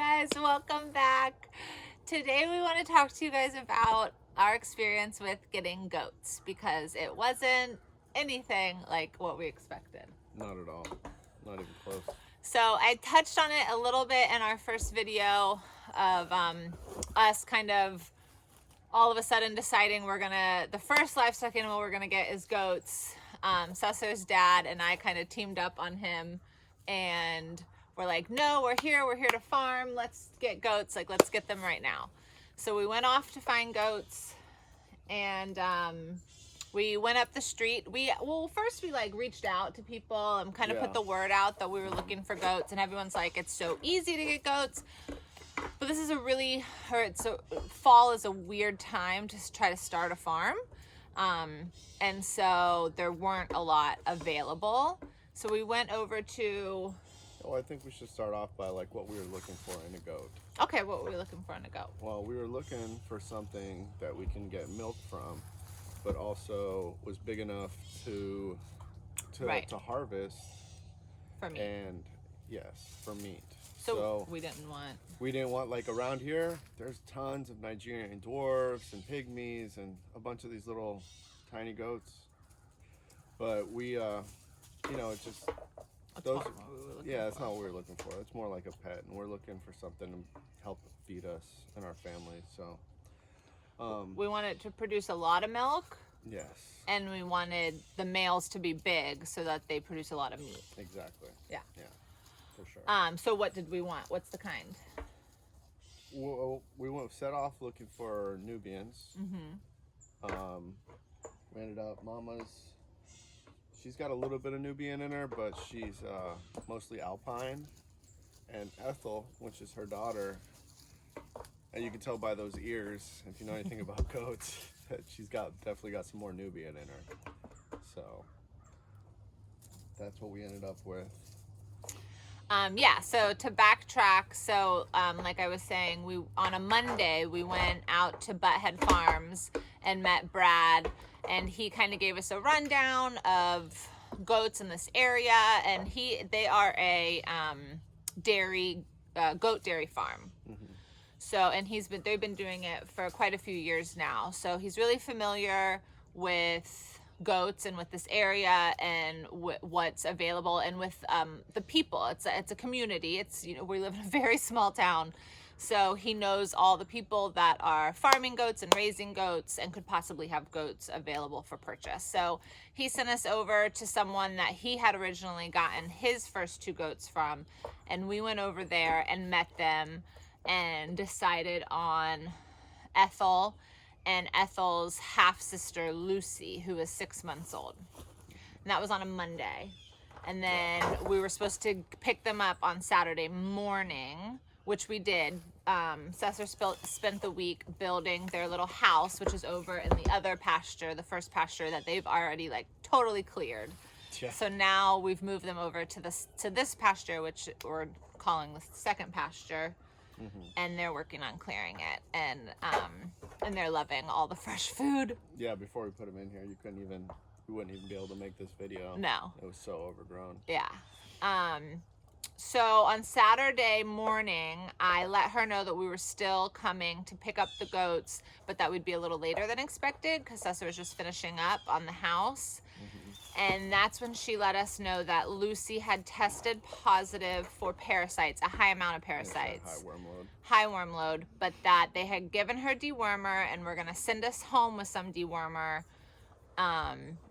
guys, welcome back. Today we want to talk to you guys about our experience with getting goats because it wasn't anything like what we expected. Not at all. Not even close. So I touched on it a little bit in our first video of us kind of all of a sudden deciding the first livestock animal we're gonna get is goats. Cesar's dad and I kind of teamed up on him and we're like, no, we're here to farm. Let's get goats. Like, let's get them right now. So we went off to find goats and we went up the street. First we like reached out to people and kind of put the word out that we were looking for goats, and everyone's like, it's so easy to get goats. But this is fall is a weird time to try to start a farm. And so there weren't a lot available. So we went over to... Oh, I think we should start off by like what we were looking for in a goat. Okay, what were we looking for in a goat? Well, we were looking for something that we can get milk from, but also was big enough to harvest. For meat. And yes, for meat. So we didn't want like around here, there's tons of Nigerian dwarfs and pygmies and a bunch of these little tiny goats. But we, it's just... That's not what we were looking for. It's more like a pet, and we're looking for something to help feed us and our family. So, we wanted to produce a lot of milk. Yes. And we wanted the males to be big so that they produce a lot of meat. Exactly. Yeah. Yeah, for sure. So what did we want? What's the kind? Well, we set off looking for Nubians. Mm-hmm. We ended up she's got a little bit of Nubian in her, but she's mostly Alpine. And Ethel, which is her daughter, and you can tell by those ears, if you know anything about goats, that she's definitely got some more Nubian in her. So that's what we ended up with. So to backtrack, like I was saying, on a Monday we went out to Butthead Farms and met Brad, and he kind of gave us a rundown of goats in this area, and they are a goat dairy farm. Mm-hmm. So, and they've been doing it for quite a few years now. So he's really familiar with goats and with this area and what's available and with the people. It's a community. We live in a very small town. So he knows all the people that are farming goats and raising goats and could possibly have goats available for purchase. So he sent us over to someone that he had originally gotten his first 2 goats from, and we went over there and met them and decided on Ethel and Ethel's half-sister Lucy, who is 6 months old. And that was on a Monday. And then we were supposed to pick them up on Saturday morning, which we did. Cesar spent the week building their little house, which is over in the other pasture, the first pasture that they've already like totally cleared. Yeah. So now we've moved them over to this pasture, which we're calling the second pasture. Mm-hmm. And they're working on clearing it, and they're loving all the fresh food. Yeah, before we put them in here, we wouldn't even be able to make this video. No. It was so overgrown. Yeah. So on Saturday morning, I let her know that we were still coming to pick up the goats, but that we'd be a little later than expected because Cesar was just finishing up on the house. Mm-hmm. And that's when she let us know that Lucy had tested positive for parasites, a high amount of parasites. High worm load, but that they had given her dewormer and were going to send us home with some dewormer.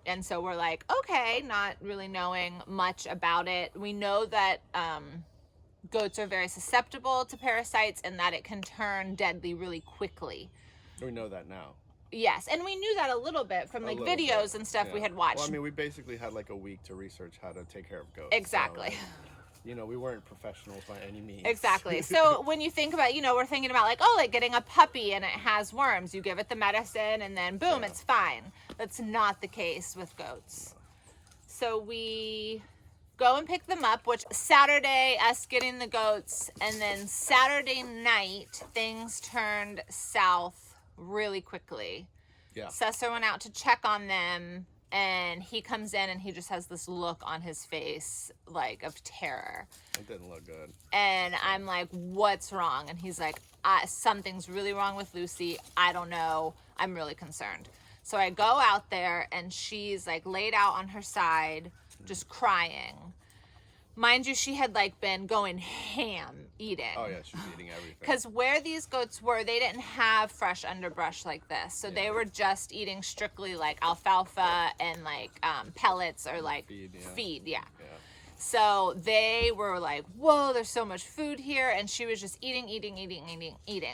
And so we're like, okay, not really knowing much about it. We know that goats are very susceptible to parasites and that it can turn deadly really quickly. We know that now. Yes, and we knew that a little bit from like videos and stuff we had watched. Well, I mean, we basically had like a week to research how to take care of goats. Exactly. So, we weren't professionals by any means. Exactly. So when you think about, we're thinking about like getting a puppy and it has worms. You give it the medicine and then boom, it's fine. That's not the case with goats. So we go and pick them up, which Saturday, us getting the goats, and then Saturday night, things turned south really quickly. Yeah. Cesar went out to check on them and he comes in and he just has this look on his face, like, of terror. It didn't look good. And I'm like, what's wrong? And he's like, something's really wrong with Lucy. I don't know. I'm really concerned. So I go out there and she's like laid out on her side, just crying. Mind you, she had like been going ham eating. Oh yeah, she was eating everything. Because where these goats were, they didn't have fresh underbrush like this. So they were just eating strictly like alfalfa and like pellets or like feed. Yeah. So they were like, whoa, there's so much food here. And she was just eating,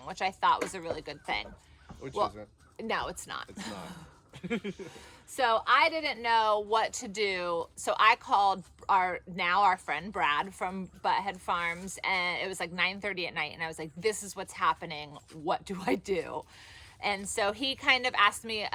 which I thought was a really good thing. Which isn't. No, it's not. It's not. So I didn't know what to do. So I called our friend Brad from Butthead Farms, and it was like 9:30 at night. And I was like, this is what's happening. What do I do? And so he kind of asked me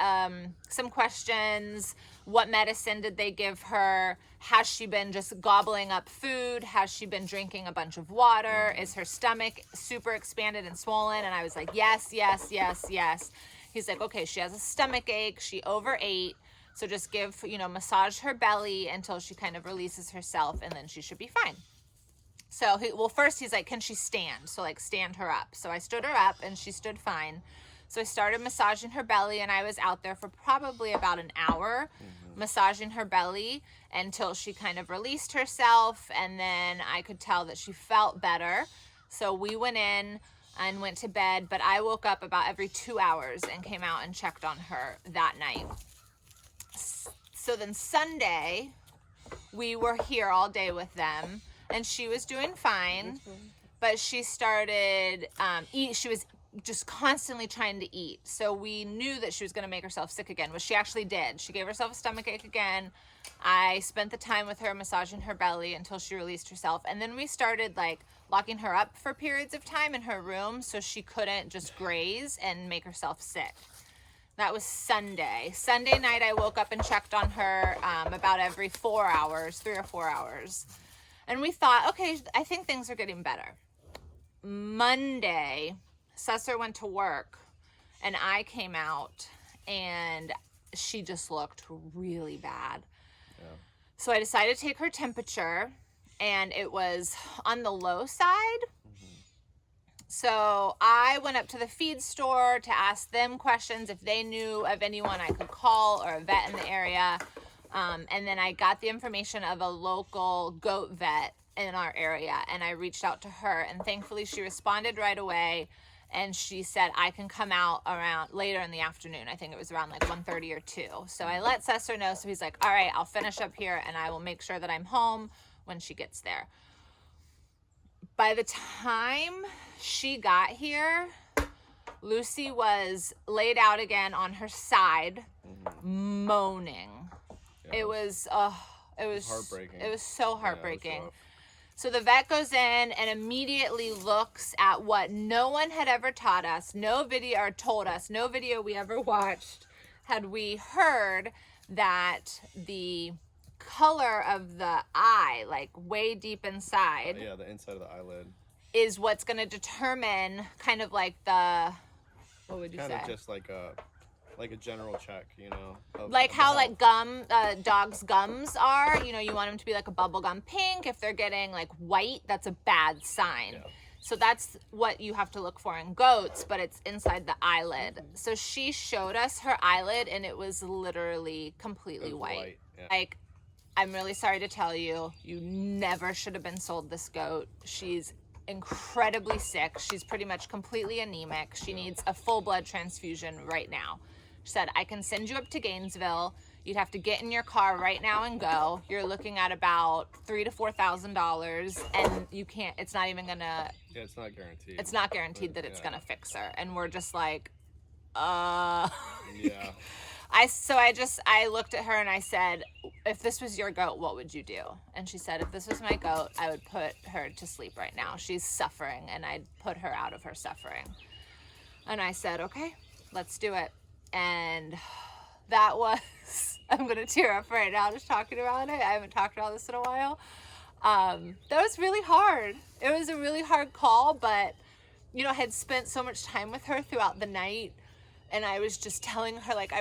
some questions. What medicine did they give her? Has she been just gobbling up food? Has she been drinking a bunch of water? Is her stomach super expanded and swollen? And I was like, yes. He's like, okay, she has a stomach ache. She overate. So just massage her belly until she kind of releases herself, and then she should be fine. So first he's like, can she stand? So like stand her up. So I stood her up and she stood fine. So I started massaging her belly, and I was out there for probably about an hour massaging her belly until she kind of released herself, and then I could tell that she felt better. So we went in and went to bed, but I woke up about every 2 hours and came out and checked on her that night. So then Sunday, we were here all day with them, and she was doing fine, but she started she was just constantly trying to eat. So we knew that she was going to make herself sick again, which she actually did. She gave herself a stomach ache again. I spent the time with her massaging her belly until she released herself. And then we started like locking her up for periods of time in her room so she couldn't just graze and make herself sick. That was Sunday. Sunday night, I woke up and checked on her about every 4 hours, 3 or 4 hours. And we thought, okay, I think things are getting better. Monday, Cesar went to work, and I came out, and she just looked really bad. Yeah. So I decided to take her temperature, and it was on the low side. So I went up to the feed store to ask them questions if they knew of anyone I could call or a vet in the area. And then I got the information of a local goat vet in our area, and I reached out to her, and thankfully she responded right away. And she said, I can come out around later in the afternoon. I think it was around like 1:30 or 2. So I let Cesar know. So he's like, all right, I'll finish up here and I will make sure that I'm home when she gets there. By the time she got here, Lucy was laid out again on her side, moaning. Yeah, it was heartbreaking. It was so heartbreaking. Yeah, so the vet goes in and immediately looks at what no one had ever taught us, no video we ever watched, had we heard that the color of the eye, like way deep inside. Yeah, the inside of the eyelid. Is what's going to determine kind of like the, what would you say? Kind of just like a general check, like how like dogs' gums are, you want them to be like a bubblegum pink. If they're getting like white, that's a bad sign. Yeah. So that's what you have to look for in goats, but it's inside the eyelid. So she showed us her eyelid, and it was literally completely white. Yeah. Like, I'm really sorry to tell you, you never should have been sold this goat. She's incredibly sick. She's pretty much completely anemic. She needs a full blood transfusion right now. She said, I can send you up to Gainesville. You'd have to get in your car right now and go. You're looking at about $3,000 to $4,000, and you can't, it's not even gonna. Yeah, it's not guaranteed. It's not guaranteed that it's gonna fix her. And we're just like, Yeah. I looked at her and I said, if this was your goat, what would you do? And she said, if this was my goat, I would put her to sleep right now. She's suffering, and I'd put her out of her suffering. And I said, okay, let's do it. And that was, I'm going to tear up right now just talking about it. I haven't talked about this in a while. That was really hard. It was a really hard call, but, I had spent so much time with her throughout the night. And I was just telling her, like,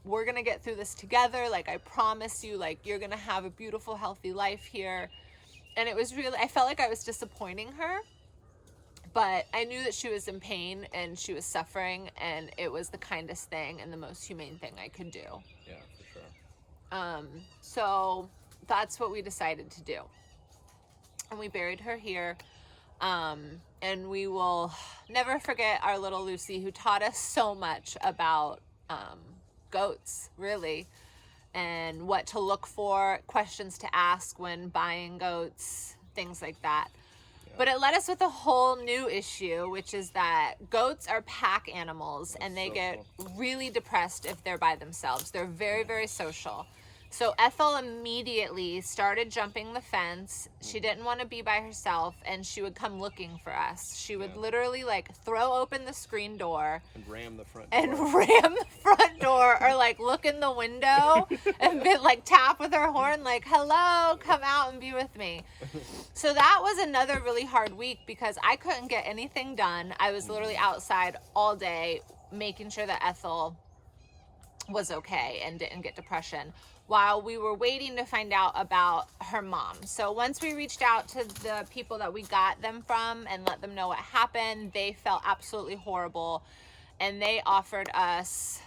we're going to get through this together. Like, I promise you, like, you're going to have a beautiful, healthy life here. And it was really, I felt like I was disappointing her, but I knew that she was in pain and she was suffering, and it was the kindest thing and the most humane thing I could do. Yeah, for sure. So that's what we decided to do. And we buried her here. And we will never forget our little Lucy, who taught us so much about goats, really, and what to look for, questions to ask when buying goats, things like that. Yeah. But it led us with a whole new issue, which is that goats are pack animals. That's and they get really depressed if they're by themselves. They're very, very social. So Ethel immediately started jumping the fence. She didn't want to be by herself, and she would come looking for us. She would literally, like, throw open the screen door and ram the front door, or like look in the window and be, like, tap with her horn, like, hello, come out and be with me. So that was another really hard week because I couldn't get anything done. I was literally outside all day making sure that Ethel was okay and didn't get depression, while we were waiting to find out about her mom. So once we reached out to the people that we got them from and let them know what happened, they felt absolutely horrible. And they offered us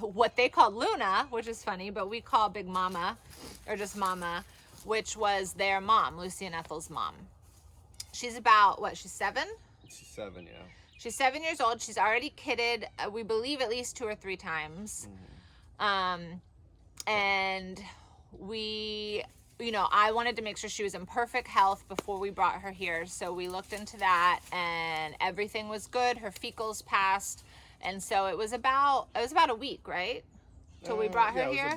what they called Luna, which is funny, but we call Big Mama, or just Mama, which was their mom, Lucy and Ethel's mom. She's about, what, she's 7? She's 7, yeah. She's 7 years old. She's already kidded, we believe, at least 2 or 3 times. And we, I wanted to make sure she was in perfect health before we brought her here. So we looked into that, and everything was good. Her fecals passed. And so it was about a week, right? Till we brought her here?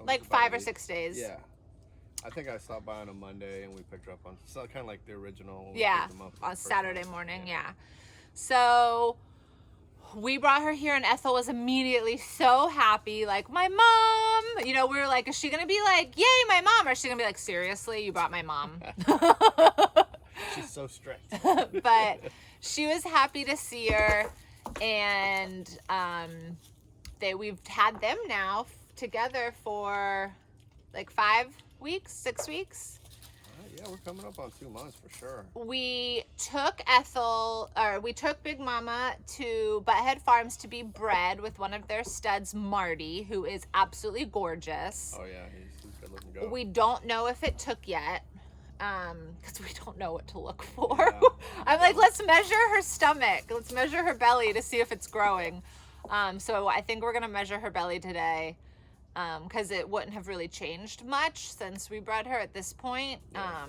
Like 5 or 6 days. Yeah. I think I stopped by on a Monday and we picked her up on, so kind of like the original. Yeah, on Saturday morning, yeah. So we brought her here, and Ethel was immediately so happy, like, my mom. We were like, is she going to be like, yay, my mom? Or is she going to be like, seriously, you brought my mom? She's so strict. But she was happy to see her, and we've had them now together for like 5 weeks, 6 weeks. Yeah, we're coming up on 2 months for sure. We took Big Mama to Butthead Farms to be bred with one of their studs, Marty, who is absolutely gorgeous. Oh yeah, he's a good looking goat. We don't know if it took yet, because we don't know what to look for. Yeah. I'm like, let's measure her stomach. Let's measure her belly to see if it's growing. So I think we're going to measure her belly today. Because it wouldn't have really changed much since we bred her at this point. Yeah.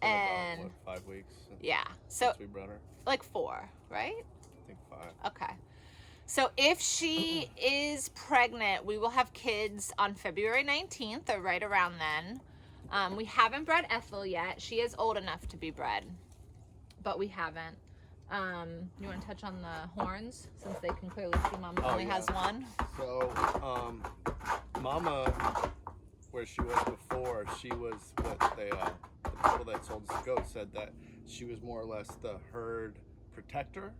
And about, 5 weeks? Yeah. So since we bred her? Like 4, right? I think 5. Okay. So if she is pregnant, we will have kids on February 19th, or right around then. We haven't bred Ethel yet. She is old enough to be bred, but we haven't. You want to touch on the horns, since they can clearly see Mama only has one? So, Mama, where she was before, she was what the people that sold us the goat said that she was more or less the herd protector.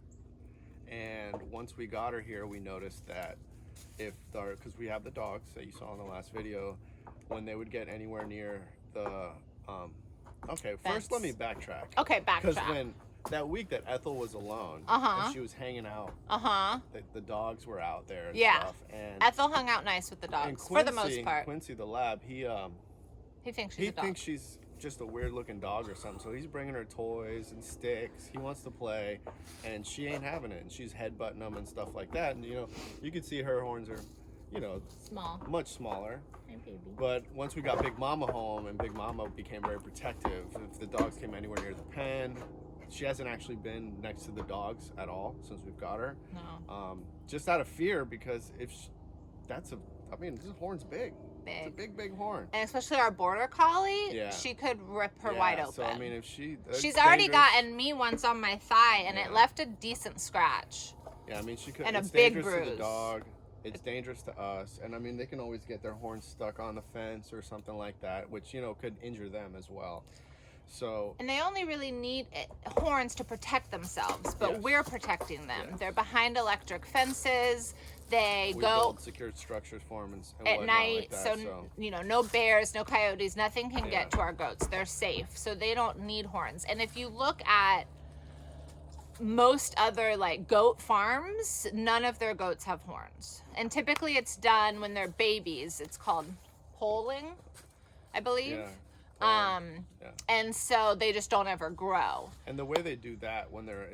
And once we got her here, we noticed that because we have the dogs that you saw in the last video, when they would get anywhere near the, first let me backtrack. Okay, backtrack. Because when that week that Ethel was alone, and she was hanging out, the dogs were out there and stuff. And Ethel hung out nice with the dogs, for the most part. Quincy, the lab, he thinks she's a dog. thinks she's just a weird looking dog or something, so he's bringing her toys and sticks. He wants to play, and she ain't having it, and she's headbutting them and stuff like that. And you can see her horns are small, much smaller. Hey, baby. But once we got Big Mama home, and Big Mama became very protective, if the dogs came anywhere near the pen, she hasn't actually been next to the dogs at all since we've got her. No. Just out of fear, because this horn's big. It's a big horn. And especially our border collie, she could rip her wide open. So I mean, if she's already gotten me once on my thigh, and it left a decent scratch. Yeah, I mean, she could. And it's a big dangerous bruise. to the dog. It's dangerous to us, and I mean, they can always get their horns stuck on the fence or something like that, which could injure them as well. So And they only really need horns to protect themselves, but Yes. we're protecting them. Yes. They're behind electric fences. They we go build secured structures for them and at whatnot night, like that. so no bears, no coyotes, nothing can Yeah. get to our goats. They're safe, so they don't need horns. And if you look at most other like goat farms, none of their goats have horns. And typically it's done when they're babies. It's called polling, I believe. Yeah. Yeah. And so they just don't ever grow. And the way they do that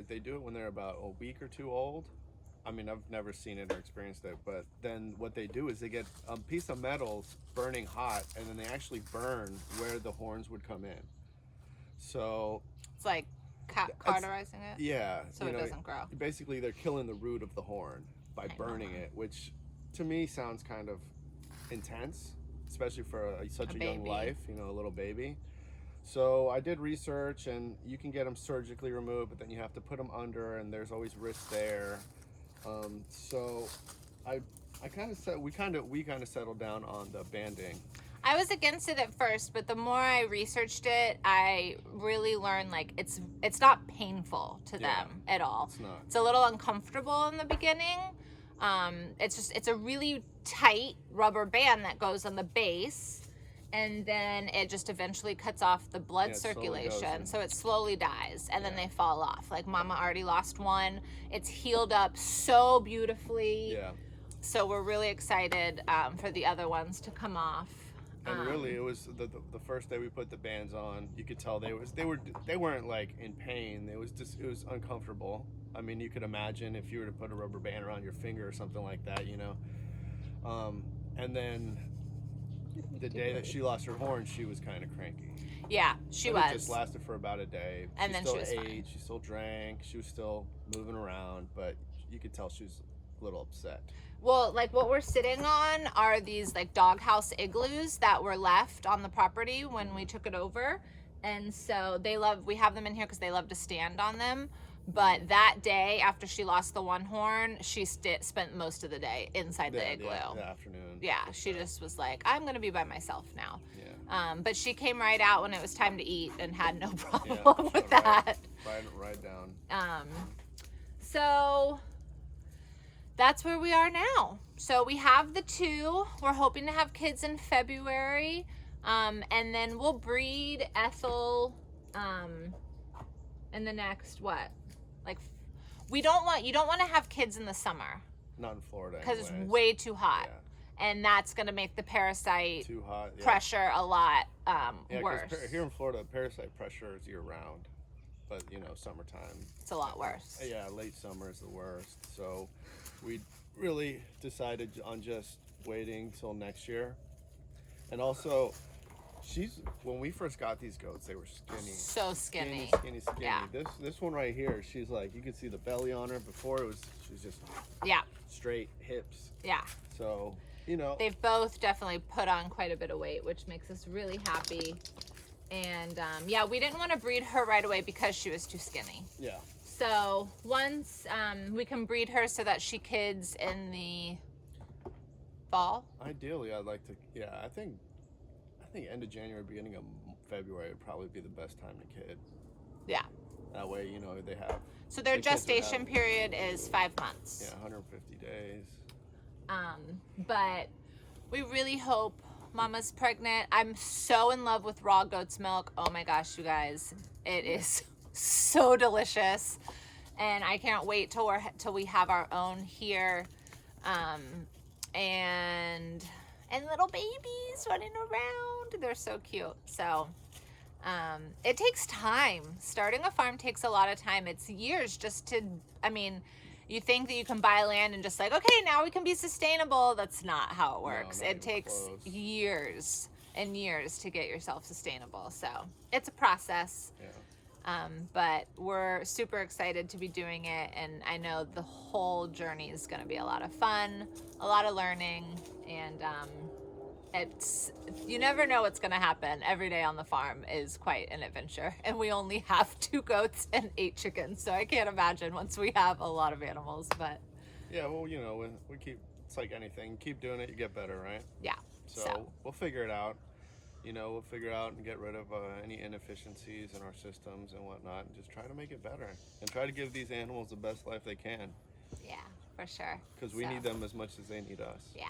they do it when they're about a week or two old. I mean, I've never seen it or experienced it, but then what they do is they get a piece of metal burning hot, and then they actually burn where the horns would come in. So It's like cauterizing it. yeah, So it doesn't grow. Basically, they're killing the root of the horn by burning it, which to me sounds kind of intense, especially for such a young baby. life, a little baby. So I did research, and you can get them surgically removed, but then you have to put them under, and there's always risk there. So we kind of settled down on the banding. I was against it at first, but the more I researched it, I really learned like it's not painful to them at all. It's not. It's a little uncomfortable in the beginning. It's a really tight rubber band that goes on the base, and then it just eventually cuts off the blood it slowly circulation, goes so it slowly dies, and then they fall off. Like Mama already lost one. It's healed up so beautifully. Yeah. So we're really excited for the other ones to come off. And really, it was the first day we put the bands on. You could tell they weren't like in pain. It was uncomfortable. I mean, you could imagine if you were to put a rubber band around your finger or something like that, And then the day that she lost her horn, she was kind of cranky. Yeah, she But was. It just lasted for about a day. And then she was ate. fine. She still drank. She was still moving around, but you could tell she was a little upset. Well, like what we're sitting on are these like doghouse igloos that were left on the property when we took it over. And so we have them in here because they love to stand on them. But that day after she lost the one horn, she spent most of the day inside the igloo. The afternoon. Yeah, she just was like, I'm going to be by myself now. Yeah. But she came right out when it was time to eat and had no problem Yeah, with that. Right down. So that's where we are now. So we have the two. We're hoping to have kids in February. And then we'll breed Ethel in the next, you don't want to have kids in the summer. Not in Florida. Because it's anyways. way too hot. Yeah. And that's going to make the parasite Too hot. Yeah. pressure a lot Yeah, 'cause worse. here in Florida, parasite pressure is year round, but summertime. It's a lot worse. Yeah, late summer is the worst. So we really decided on just waiting till next year. And also, when we first got these goats, they were skinny. So skinny. Skinny. Yeah. This one right here, she's like, you can see the belly on her. Before she was just Yeah. straight hips. Yeah. So, They've both definitely put on quite a bit of weight, which makes us really happy. And we didn't want to breed her right away because she was too skinny. Yeah. So once we can breed her so that she kids in the fall. Ideally, I'd like to. Yeah, I think end of January, beginning of February would probably be the best time to kid. Yeah. That way, they have. So their the kids would gestation have- period is 5 months. Yeah, 150 days. But we really hope Mama's pregnant. I'm so in love with raw goat's milk. Oh my gosh, you guys. It is so delicious. And I can't wait till we have our own here. And little babies running around. They're so cute. So it takes time. Starting a farm takes a lot of time. It's years you think that you can buy land and just like, okay, now we can be sustainable. That's not how it works. not It even takes close. years and years to get yourself sustainable. So it's a process. Yeah. But we're super excited to be doing it. And I know the whole journey is going to be a lot of fun, a lot of learning. And you never know what's going to happen. Every day on the farm is quite an adventure. And we only have 2 goats and 8 chickens. So I can't imagine once we have a lot of animals. But Yeah, well, we keep. It's like anything. Keep doing it, you get better, right? yeah. So we'll figure it out. you know, we'll figure out and get rid of any inefficiencies in our systems and whatnot, and just try to make it better and try to give these animals the best life they can. Yeah, for sure. Because we need them as much as they need us. Yeah.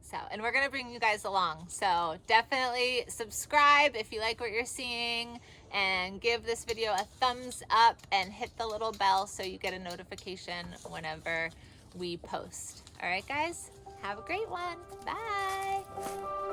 So, and we're going to bring you guys along. So definitely subscribe if you like what you're seeing, and give this video a thumbs up and hit the little bell so you get a notification whenever we post. All right, guys, have a great one. Bye.